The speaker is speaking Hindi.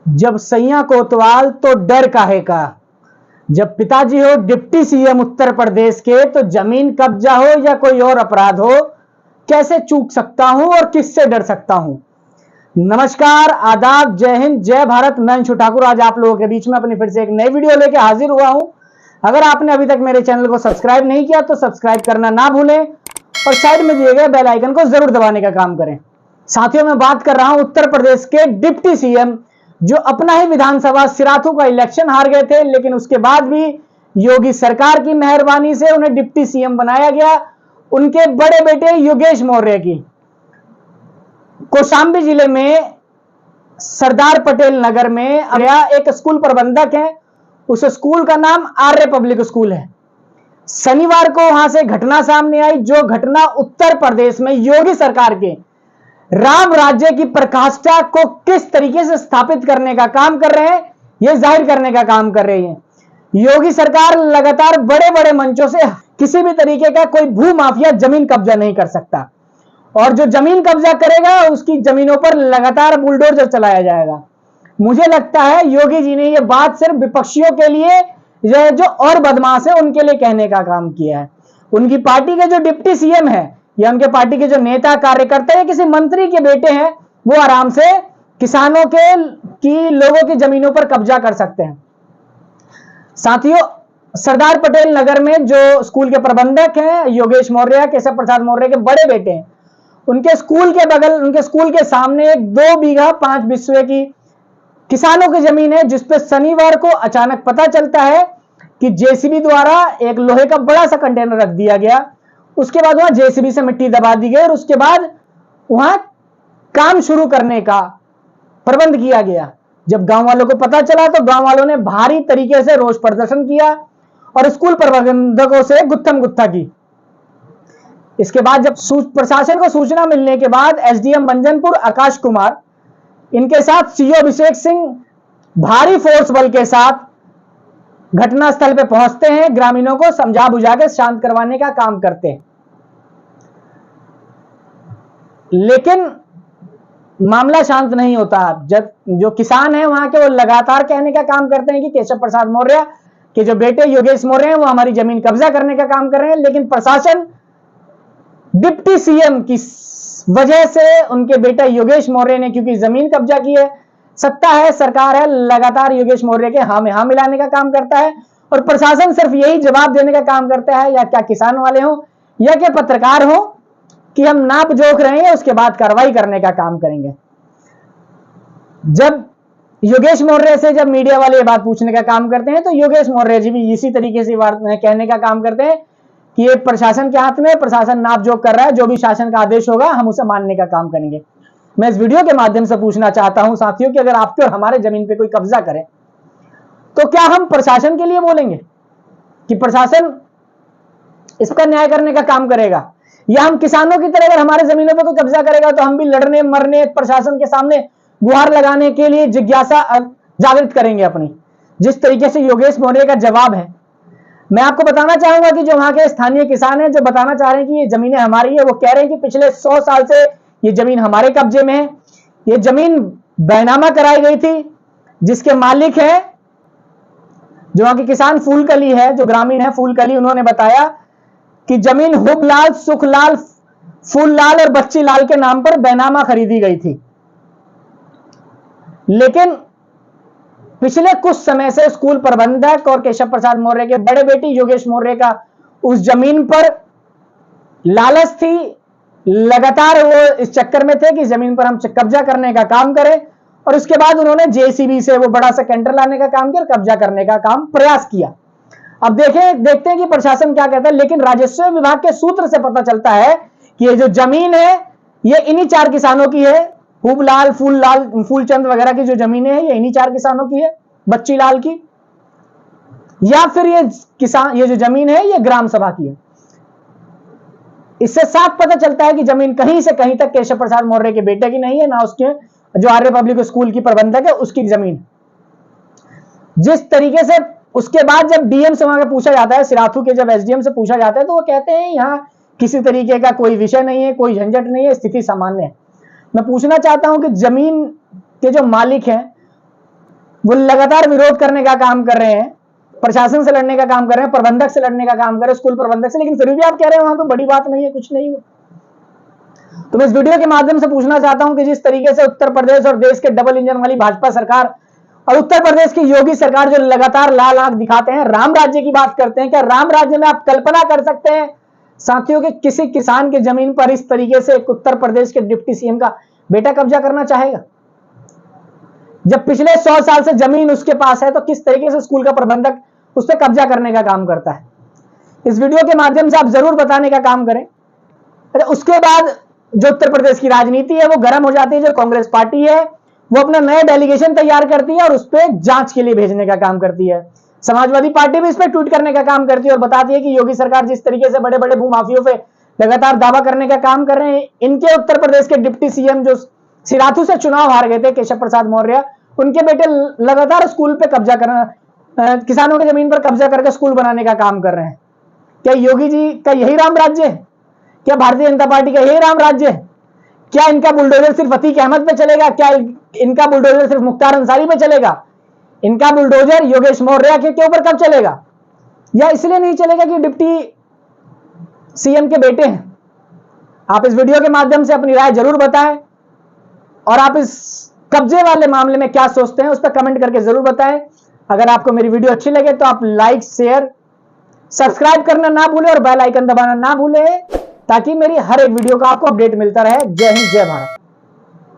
जब सैया कोतवाल तो डर काहे का। जब पिताजी हो डिप्टी सीएम उत्तर प्रदेश के तो जमीन कब्जा हो या कोई और अपराध हो, कैसे चूक सकता हूं और किससे डर सकता हूं। नमस्कार, आदाब, जय हिंद, जय भारत। मैं अंशु ठाकुर आज आप लोगों के बीच में अपनी फिर से एक नई वीडियो लेके हाजिर हुआ हूं। अगर आपने अभी तक मेरे चैनल को सब्सक्राइब नहीं किया तो सब्सक्राइब करना ना भूलें और साइड में दिए गए बेल आइकन को जरूर दबाने का काम करें। साथियों, मैं बात कर रहा हूं उत्तर प्रदेश के डिप्टी सीएम जो अपना ही विधानसभा सिराथू का इलेक्शन हार गए थे, लेकिन उसके बाद भी योगी सरकार की मेहरबानी से उन्हें डिप्टी सीएम बनाया गया। उनके बड़े बेटे योगेश मौर्य की कौशांबी जिले में सरदार पटेल नगर में एक स्कूल प्रबंधक है। उस स्कूल का नाम आर्य पब्लिक स्कूल है। शनिवार को वहां से घटना सामने आई, जो घटना उत्तर प्रदेश में योगी सरकार के राम राज्य की प्रकाष्ठा को किस तरीके से स्थापित करने का काम कर रहे हैं, यह जाहिर करने का काम कर रही है। योगी सरकार लगातार बड़े बड़े मंचों से किसी भी तरीके का कोई भू माफिया जमीन कब्जा नहीं कर सकता, और जो जमीन कब्जा करेगा उसकी जमीनों पर लगातार बुलडोजर चलाया जाएगा। मुझे लगता है योगी जी ने यह बात सिर्फ विपक्षियों के लिए, जो और बदमाश है उनके लिए कहने का काम किया है। उनकी पार्टी के जो डिप्टी सीएम है या उनके पार्टी के जो नेता कार्यकर्ता या किसी मंत्री के बेटे हैं, वो आराम से किसानों की लोगों की जमीनों पर कब्जा कर सकते हैं। साथियों, सरदार पटेल नगर में जो स्कूल के प्रबंधक हैं योगेश मौर्य, केशव प्रसाद मौर्य के बड़े बेटे हैं, उनके स्कूल के बगल, उनके स्कूल के सामने एक 2 बीघा 5 बिस्वे की किसानों की जमीन है, जिसपे शनिवार को अचानक पता चलता है कि जेसीबी द्वारा एक लोहे का बड़ा सा कंटेनर रख दिया गया। उसके बाद वहां जेसीबी से मिट्टी दबा दी गई और उसके बाद वहां काम शुरू करने का प्रबंध किया गया। जब गांव वालों को पता चला तो गांव वालों ने भारी तरीके से रोष प्रदर्शन किया और स्कूल प्रबंधकों से गुत्थम गुत्था की। इसके बाद जब प्रशासन को सूचना मिलने के बाद एसडीएम मंजनपुर आकाश कुमार, इनके साथ सीओ अभिषेक सिंह भारी फोर्स बल के साथ घटनास्थल पे पहुंचते हैं, ग्रामीणों को समझा बुझा के शांत करवाने का काम करते हैं। लेकिन मामला शांत नहीं होता। जब जो किसान है वहां के, वो लगातार कहने का काम करते हैं कि केशव प्रसाद मौर्य के जो बेटे योगेश मौर्य हैं वो हमारी जमीन कब्जा करने का काम कर रहे हैं। लेकिन प्रशासन डिप्टी सीएम की वजह से उनके बेटा योगेश मौर्य ने, क्योंकि जमीन कब्जा की है, सत्ता है, सरकार है, लगातार योगेश मौर्य के हाँ में हाँ मिलाने का काम करता है। और प्रशासन सिर्फ यही जवाब देने का काम करता है, या क्या किसान वाले हो या क्या पत्रकार हो, कि हम नाप जोख रहे हैं, उसके बाद कार्रवाई करने का काम करेंगे। जब योगेश मौर्य से जब मीडिया वाले ये बात पूछने का काम करते हैं तो योगेश मौर्य जी भी इसी तरीके से कहने का काम करते हैं कि ये प्रशासन के हाथ में, प्रशासन नाप जोख कर रहा है, जो भी शासन का आदेश होगा हम उसे मानने का काम करेंगे। मैं इस वीडियो के माध्यम से पूछना चाहता हूं साथियों कि अगर आपके और हमारे जमीन पे कोई कब्जा करे तो क्या हम प्रशासन के लिए बोलेंगे कि प्रशासन इसका न्याय करने का काम करेगा, या हम किसानों की तरह अगर हमारे जमीनों पे कोई कब्जा करेगा तो हम भी लड़ने मरने, प्रशासन के सामने गुहार लगाने के लिए जिज्ञासा जागृत करेंगे अपनी, जिस तरीके से योगेश मौर्य का जवाब है। मैं आपको बताना चाहूंगा कि जो वहां के स्थानीय किसान हैं, जो बताना चाह रहे हैं कि ये जमीनें हमारी है, वो कह रहे हैं कि पिछले 100 साल से ये जमीन हमारे कब्जे में है। ये जमीन बैनामा कराई गई थी, जिसके मालिक है जो वहां के किसान फूलकली है, जो ग्रामीण है फूलकली, उन्होंने बताया कि जमीन हुबलाल, सुखलाल, फूललाल और बच्ची लाल के नाम पर बैनामा खरीदी गई थी। लेकिन पिछले कुछ समय से स्कूल प्रबंधक और केशव प्रसाद मौर्य के बड़े बेटे योगेश मौर्य का उस जमीन पर लालच थी। लगातार वो इस चक्कर में थे कि जमीन पर हम कब्जा करने का काम करें, और उसके बाद उन्होंने जेसीबी से वो बड़ा सा कैंटर लाने का काम किया और कब्जा करने का काम प्रयास किया। अब देखते हैं कि प्रशासन क्या कहता है। लेकिन राजस्व विभाग के सूत्र से पता चलता है कि ये जो जमीन है ये इन्हीं 4 किसानों की है। हुबलाल, फूलचंद वगैरह की जो जमीनें हैं ये इन्हीं 4 किसानों की है, बच्ची लाल की, या फिर ये जो जमीन है ये ग्राम सभा की है। इससे साफ पता चलता है कि जमीन कहीं से कहीं तक केशव प्रसाद मौर्य के बेटे की नहीं है, ना उसके जो आर्य पब्लिक स्कूल की प्रबंधक है उसकी जमीन। जिस तरीके से उसके बाद जब डीएम से वहां पूछा जाता है, सिराथू के जब एसडीएम से पूछा जाता है, तो वो कहते हैं यहाँ किसी तरीके का कोई विषय नहीं है, कोई झंझट नहीं है, स्थिति सामान्य है। मैं पूछना चाहता हूं कि जमीन के जो मालिक हैं वो लगातार विरोध करने का काम कर रहे हैं, प्रशासन से लड़ने का काम कर रहे हैं, प्रबंधक से लड़ने का काम कर रहे हैं, स्कूल प्रबंधक से, लेकिन फिर भी आप कह रहे हैं वहां तो बड़ी बात नहीं है, कुछ नहीं है। तो मैं इस वीडियो के माध्यम से पूछना चाहता हूं कि जिस तरीके से उत्तर प्रदेश और देश के डबल इंजन वाली भाजपा सरकार और उत्तर प्रदेश की योगी सरकार जो लगातार लाल आंख दिखाते हैं, राम राज्य की बात करते हैं, क्या राम राज्य में आप कल्पना कर सकते हैं साथियों के किसी किसान की जमीन पर इस तरीके से एक उत्तर प्रदेश के डिप्टी सीएम का बेटा कब्जा करना चाहेगा? जब पिछले 100 साल से जमीन उसके पास है तो किस तरीके से स्कूल का प्रबंधक उस पर कब्जा करने का काम करता है? इस वीडियो के माध्यम से आप जरूर बताने का काम करें। उसके बाद जो उत्तर प्रदेश की राजनीति है वो गर्म हो जाती है। जो कांग्रेस पार्टी है वो अपना नया डेलीगेशन तैयार करती है और उस पर जांच के लिए भेजने का काम करती है। समाजवादी पार्टी भी इस पर ट्वीट करने का काम करती है और बताती है कि योगी सरकार जिस तरीके से बड़े बड़े भूमाफियों पे लगातार दावा करने का काम कर रहे हैं, इनके उत्तर प्रदेश के डिप्टी सीएम जो सिराथू से चुनाव हार गए थे, केशव प्रसाद मौर्य, उनके बेटे लगातार स्कूल पे कब्जा करना, किसानों की जमीन पर कब्जा करके स्कूल बनाने का काम कर रहे हैं। क्या योगी जी का यही राम राज्य है? क्या भारतीय जनता पार्टी का यही राम राज्य है? क्या इनका बुलडोजर सिर्फ अतीक अहमद पे चलेगा? क्या इनका बुलडोजर सिर्फ मुख्तार अंसारी पे चलेगा? इनका बुलडोजर योगेश मौर्य के ऊपर कब चलेगा? या इसलिए नहीं चलेगा कि डिप्टी सीएम के बेटे हैं? आप इस वीडियो के माध्यम से अपनी राय जरूर बताएं और आप इस कब्जे वाले मामले में क्या सोचते हैं उस पर कमेंट करके जरूर बताएं। अगर आपको मेरी वीडियो अच्छी लगे तो आप लाइक, शेयर, सब्सक्राइब करना ना भूलें और बेल आइकन दबाना ना भूलें ताकि मेरी हर एक वीडियो का आपको अपडेट मिलता रहे। जय हिंद, जय भारत।